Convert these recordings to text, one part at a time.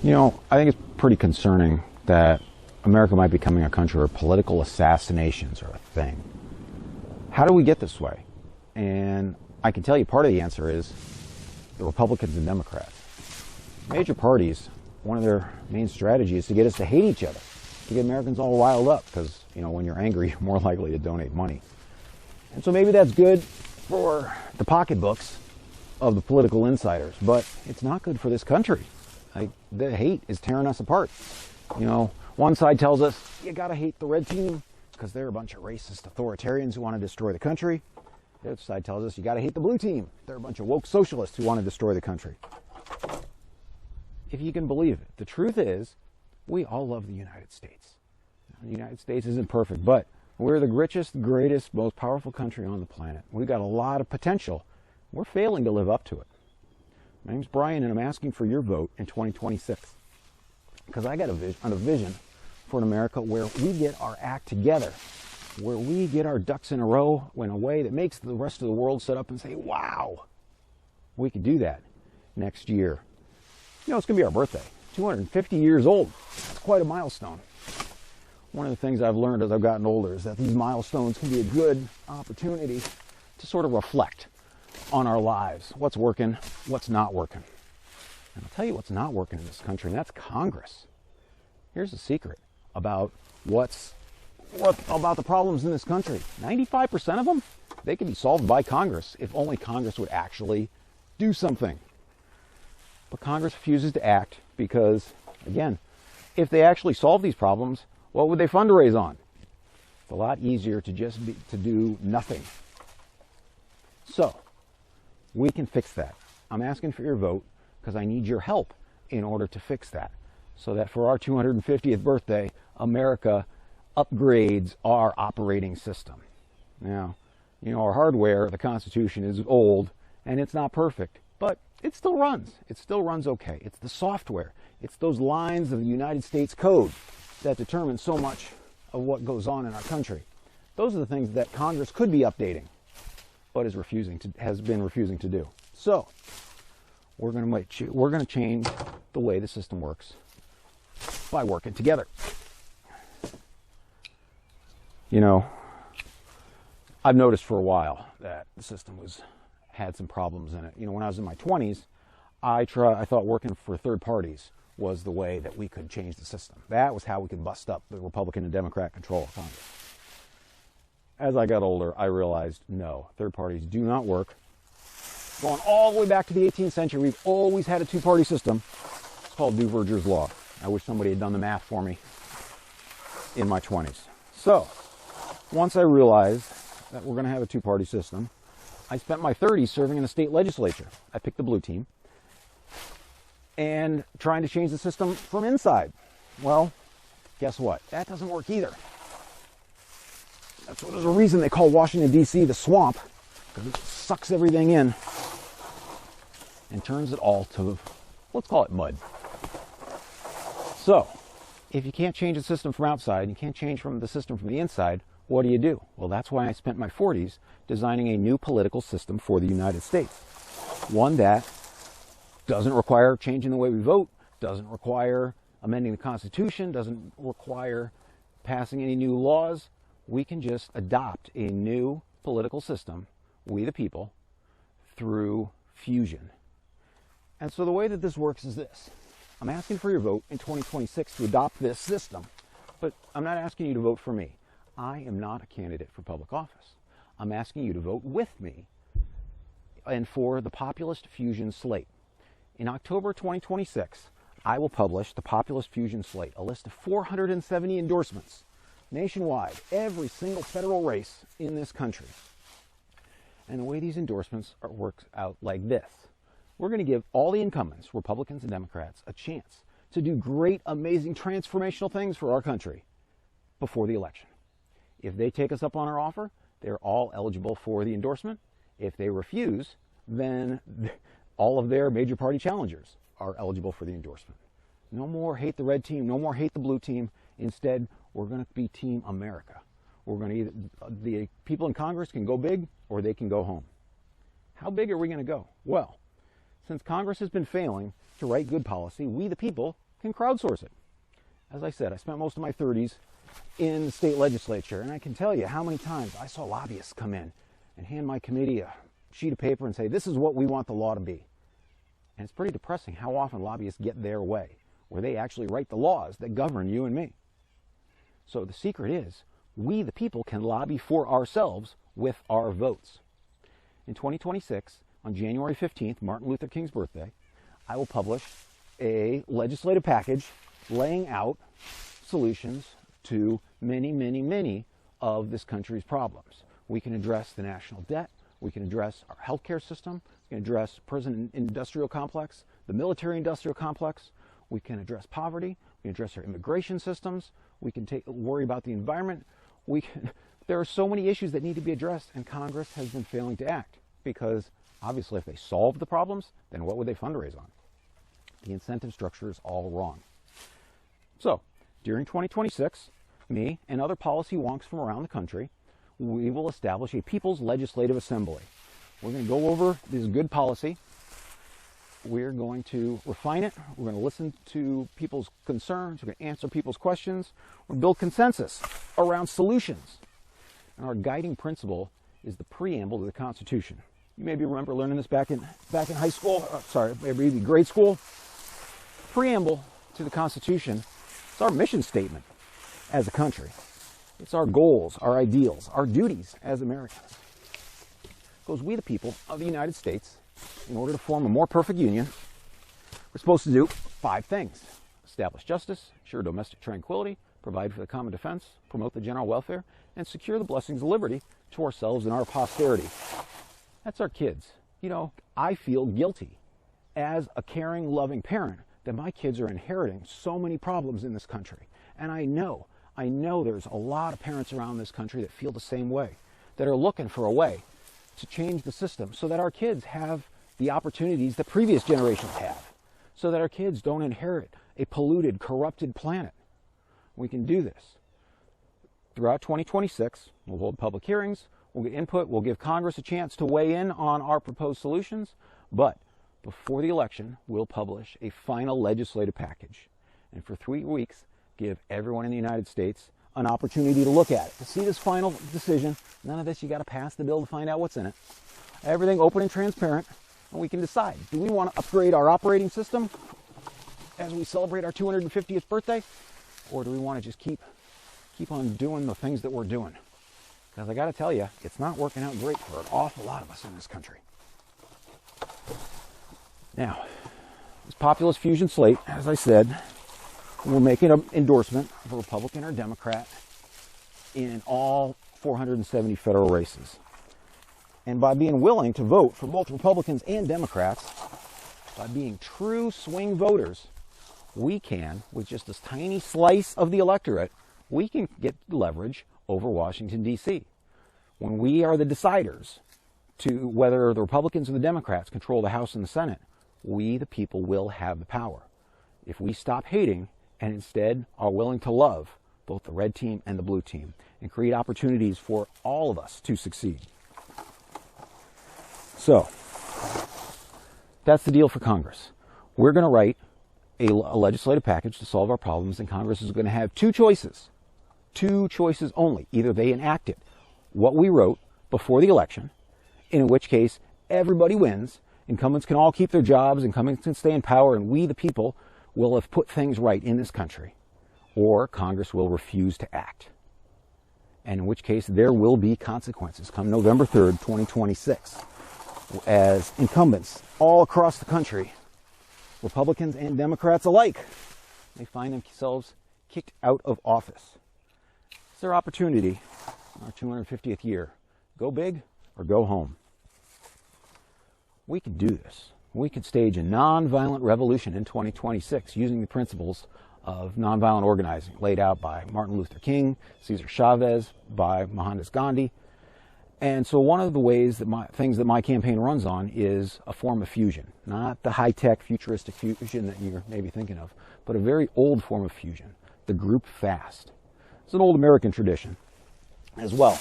I think it's pretty concerning that America might be becoming a country where political assassinations are a thing. How do we get this way? And I can tell you part of the answer is the Republicans and Democrats. Major parties, one of their main strategies is to get us to hate each other, to get Americans all riled up, because, when you're angry, you're more likely to donate money. And so maybe that's good for the pocketbooks of the political insiders, but it's not good for this country. The hate is tearing us apart. One side tells us you gotta hate the red team because they're a bunch of racist authoritarians who want to destroy the country. The other side tells us you gotta hate the blue team. They're a bunch of woke socialists who want to destroy the country. If you can believe it, the truth is we all love the United States. The United States isn't perfect, but we're the richest, greatest, most powerful country on the planet. We've got a lot of potential. We're failing to live up to it. My name's Brian, and I'm asking for your vote in 2026. Because I got a vision for an America where we get our act together, where we get our ducks in a row in a way that makes the rest of the world sit up and say, wow, we could do that next year. It's going to be our birthday, 250 years old. That's quite a milestone. One of the things I've learned as I've gotten older is that these milestones can be a good opportunity to sort of reflect on our lives, what's working, what's not working. And I'll tell you what's not working in this country, and that's Congress. Here's the secret about what about the problems in this country. 95% of them, they can be solved by Congress if only Congress would actually do something. But Congress refuses to act because, again, if they actually solve these problems, what would they fundraise on? It's a lot easier to to do nothing. So, we can fix that. I'm asking for your vote because I need your help in order to fix that. So that for our 250th birthday, America upgrades our operating system. Now, our hardware, the Constitution, is old and it's not perfect, but it still runs. It still runs okay. It's the software. It's those lines of the United States Code that determine so much of what goes on in our country. Those are the things that Congress could be updating, but has been refusing to do. So, we're going to change the way the system works by working together. I've noticed for a while that the system had some problems in it. When I was in my 20s, I thought working for third parties was the way that we could change the system. That was how we could bust up the Republican and Democrat control of Congress. As I got older, I realized, no, third parties do not work. Going all the way back to the 18th century, we've always had a two-party system. It's called Duverger's Law. I wish somebody had done the math for me in my 20s. So, once I realized that we're going to have a two-party system, I spent my 30s serving in the state legislature. I picked the blue team and trying to change the system from inside. Well, guess what? That doesn't work either. There's a reason they call Washington, D.C. the swamp, because it sucks everything in and turns it all to, let's call it mud. So, if you can't change the system from outside, you can't change the system from the inside, what do? Well, that's why I spent my 40s designing a new political system for the United States. One that doesn't require changing the way we vote, doesn't require amending the Constitution, doesn't require passing any new laws. We can just adopt a new political system, we the people, through fusion. And so the way that this works is this. I'm asking for your vote in 2026 to adopt this system, but I'm not asking you to vote for me. I am not a candidate for public office. I'm asking you to vote with me and for the Populist Fusion Slate. In October 2026, I will publish the Populist Fusion Slate, a list of 470 endorsements nationwide, every single federal race in this country. And the way these endorsements work out like this. We're going to give all the incumbents, Republicans and Democrats, a chance to do great, amazing, transformational things for our country before the election. If they take us up on our offer, they're all eligible for the endorsement. If they refuse, then all of their major party challengers are eligible for the endorsement. No more hate the red team, no more hate the blue team. Instead, we're going to be Team America. We're going to the people in Congress can go big or they can go home. How big are we going to go? Well, since Congress has been failing to write good policy, we the people can crowdsource it. As I said, I spent most of my 30s in the state legislature, and I can tell you how many times I saw lobbyists come in and hand my committee a sheet of paper and say, this is what we want the law to be. And it's pretty depressing how often lobbyists get their way, where they actually write the laws that govern you and me. So the secret is, we the people can lobby for ourselves with our votes. In 2026, on January 15th, Martin Luther King's birthday, I will publish a legislative package laying out solutions to many, many, many of this country's problems. We can address the national debt. We can address our healthcare system. We can address prison industrial complex, the military industrial complex. We can address poverty. We can address our immigration systems. We can worry about the environment. There are so many issues that need to be addressed, and Congress has been failing to act because, obviously, if they solved the problems, then what would they fundraise on? The incentive structure is all wrong. So, during 2026, me and other policy wonks from around the country, we will establish a People's Legislative Assembly. We're going to go over this good policy. We're going to refine it. We're going to listen to people's concerns. We're going to answer people's questions. We're going to build consensus around solutions. And our guiding principle is the preamble to the Constitution. You maybe remember learning this back in high school. Maybe grade school. Preamble to the Constitution. It's our mission statement as a country. It's our goals, our ideals, our duties as Americans. It goes, we the people of the United States, in order to form a more perfect union, we're supposed to do 5 things. Establish justice, ensure domestic tranquility, provide for the common defense, promote the general welfare, and secure the blessings of liberty to ourselves and our posterity. That's our kids. You know, I feel guilty as a caring, loving parent that my kids are inheriting so many problems in this country. And I know there's a lot of parents around this country that feel the same way, that are looking for a way to change the system so that our kids have the opportunities that previous generations have, so that our kids don't inherit a polluted, corrupted planet. We can do this. Throughout 2026, we'll hold public hearings, we'll get input, we'll give Congress a chance to weigh in on our proposed solutions, but before the election, we'll publish a final legislative package. And for 3 weeks, give everyone in the United States an opportunity to look at it, to see this final decision. None of this, you got to pass the bill to find out what's in it. Everything open and transparent, and we can decide. Do we want to upgrade our operating system as we celebrate our 250th birthday? Or do we want to just keep on doing the things that we're doing? Because I got to tell you, it's not working out great for an awful lot of us in this country. Now, this populist fusion slate, as I said, we're making an endorsement of a Republican or Democrat in all 470 federal races. And by being willing to vote for both Republicans and Democrats, by being true swing voters, we can, with just this tiny slice of the electorate, we can get leverage over Washington, D.C. When we are the deciders to whether the Republicans or the Democrats control the House and the Senate, we, the people, will have the power. If we stop hating and instead are willing to love both the red team and the blue team and create opportunities for all of us to succeed. So, that's the deal for Congress. We're going to write a legislative package to solve our problems, and Congress is going to have 2 choices. 2 choices only. Either they enact it, what we wrote before the election, in which case everybody wins, incumbents can all keep their jobs, incumbents can stay in power, and we, the people, will have put things right in this country. Or Congress will refuse to act. And in which case there will be consequences come November 3rd, 2026. As incumbents all across the country, Republicans and Democrats alike, they find themselves kicked out of office. It's their opportunity, our 250th year. Go big or go home. We could do this. We could stage a nonviolent revolution in 2026 using the principles of nonviolent organizing laid out by Martin Luther King, Cesar Chavez, by Mohandas Gandhi. And so one of the things that my campaign runs on is a form of fusion, not the high-tech futuristic fusion that you're maybe thinking of, but a very old form of fusion, the group fast. It's an old American tradition as well.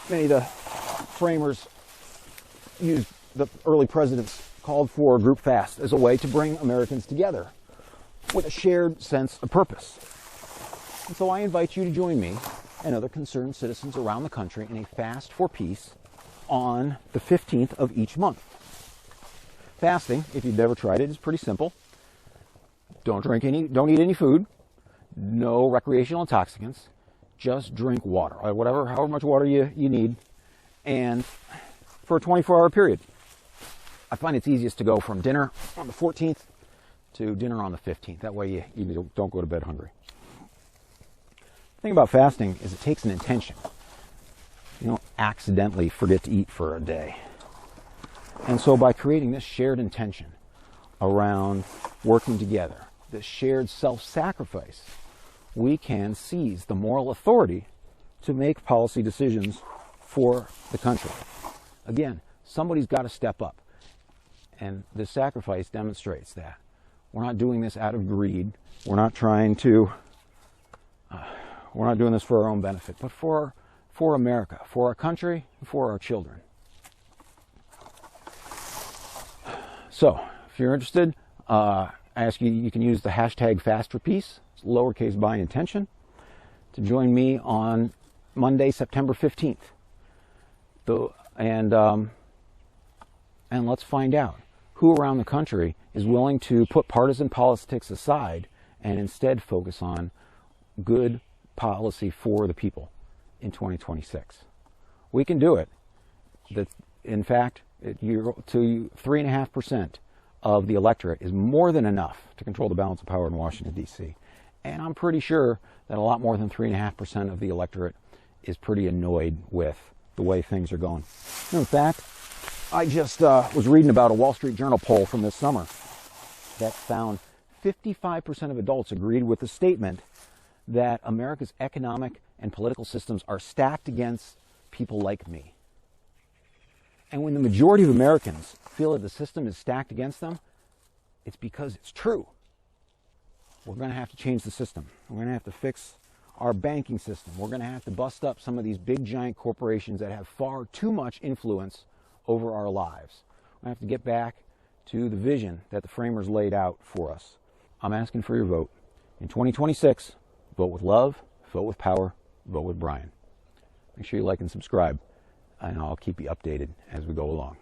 Many of the framers used, the early presidents called for group fast as a way to bring Americans together. with a shared sense of purpose. And so I invite you to join me and other concerned citizens around the country in a fast for peace on the 15th of each month. Fasting, if you've never tried it, is pretty simple. Don't eat any food, no recreational intoxicants, just drink water, however much water you need, and for a 24-hour period. I find it's easiest to go from dinner on the 14th to dinner on the 15th. That way you don't go to bed hungry. The thing about fasting is it takes an intention. You don't accidentally forget to eat for a day. And so by creating this shared intention around working together, this shared self-sacrifice, we can seize the moral authority to make policy decisions for the country. Again, somebody's got to step up. And this sacrifice demonstrates that. We're not doing this out of greed. We're not doing this for our own benefit, but for America, for our country, and for our children. So, if you're interested, I ask you can use the hashtag FastForPeace, it's lowercase by intention, to join me on Monday, September 15th. And let's find out who around the country is willing to put partisan politics aside and instead focus on good policy for the people in 2026. We can do it. In fact, 3.5% of the electorate is more than enough to control the balance of power in Washington, D.C. And I'm pretty sure that a lot more than 3.5% of the electorate is pretty annoyed with the way things are going. In fact, I just was reading about a Wall Street Journal poll from this summer that found 55% of adults agreed with the statement that America's economic and political systems are stacked against people like me. And when the majority of Americans feel that the system is stacked against them, it's because it's true. We're going to have to change the system. We're going to have to fix our banking system. We're going to have to bust up some of these big giant corporations that have far too much influence over our lives. We have to get back to the vision that the framers laid out for us. I'm asking for your vote. In 2026, vote with love, vote with power, vote with Brian. Make sure you like and subscribe, and I'll keep you updated as we go along.